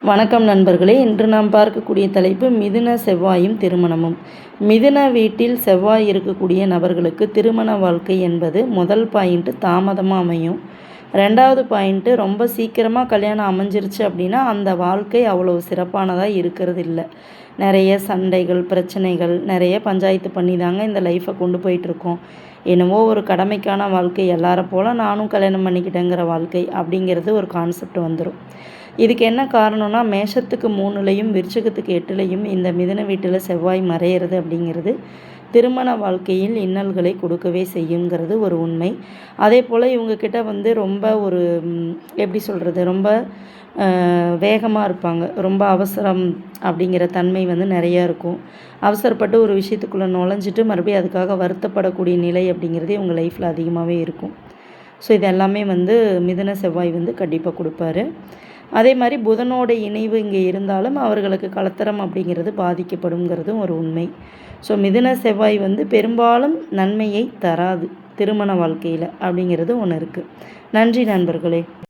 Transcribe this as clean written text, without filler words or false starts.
வணக்கம் நண்பர்களே. இன்று நாம் பார்க்கக்கூடிய தலைப்பு மிதுன செவ்வாயும் திருமணமும். மிதுன வீட்டில் செவ்வாய் இருக்கக்கூடிய நபர்களுக்கு திருமண வாழ்க்கை என்பது முதல் பாயிண்ட்டு தாமதமாக அமையும். ரெண்டாவது பாயிண்ட்டு ரொம்ப சீக்கிரமாக கல்யாணம் அமைஞ்சிருச்சு அப்படின்னா அந்த வாழ்க்கை அவ்வளோ சிறப்பானதாக இருக்கிறது இல்லை. நிறைய சண்டைகள், பிரச்சனைகள், நிறைய பஞ்சாயத்து பண்ணி தாங்க இந்த லைஃப்பை கொண்டு போயிட்டுருக்கோம். என்னவோ ஒரு கடமைக்கான வாழ்க்கை, எல்லாரை போல் நானும் கல்யாணம் பண்ணிக்கிட்டேங்கிற வாழ்க்கை அப்படிங்கிறது ஒரு கான்செப்ட் வந்துடும். இதுக்கு என்ன காரணம்னா, மேஷத்துக்கு 3லையும் விருச்சிகத்துக்கு 8லையும் இந்த மிதுன வீட்டில் செவ்வாய் மறையிறது அப்படிங்கிறது திருமண வாழ்க்கையில் இன்னல்களை கொடுக்கவே செய்யுங்கிறது ஒரு உண்மை. அதே போல் இவங்கக்கிட்ட ரொம்ப ஒரு எப்படி சொல்கிறது, ரொம்ப வேகமாக இருப்பாங்க. ரொம்ப அவசரம் அப்படிங்கிற தன்மை நிறையா இருக்கும். அவசரப்பட்டு ஒரு விஷயத்துக்குள்ளே நுழைஞ்சிட்டு மறுபடியும் அதுக்காக வருத்தப்படக்கூடிய நிலை அப்படிங்கிறது இவங்க லைஃப்பில் அதிகமாகவே இருக்கும். ஸோ இது எல்லாமே மிதுன செவ்வாய் கண்டிப்பாக கொடுப்பாரு. அதே மாதிரி புதனோட இணைவு இங்கே இருந்தாலும் அவர்களுக்கு கலத்தரம் அப்படிங்கிறது பாதிக்கப்படுங்கிறதும் ஒரு உண்மை. ஸோ மிதுன செவ்வாய் பெரும்பாலும் நன்மையை தராது திருமண வாழ்க்கையில் அப்படிங்கிறது ஒன்று இருக்குது. நன்றி நண்பர்களே.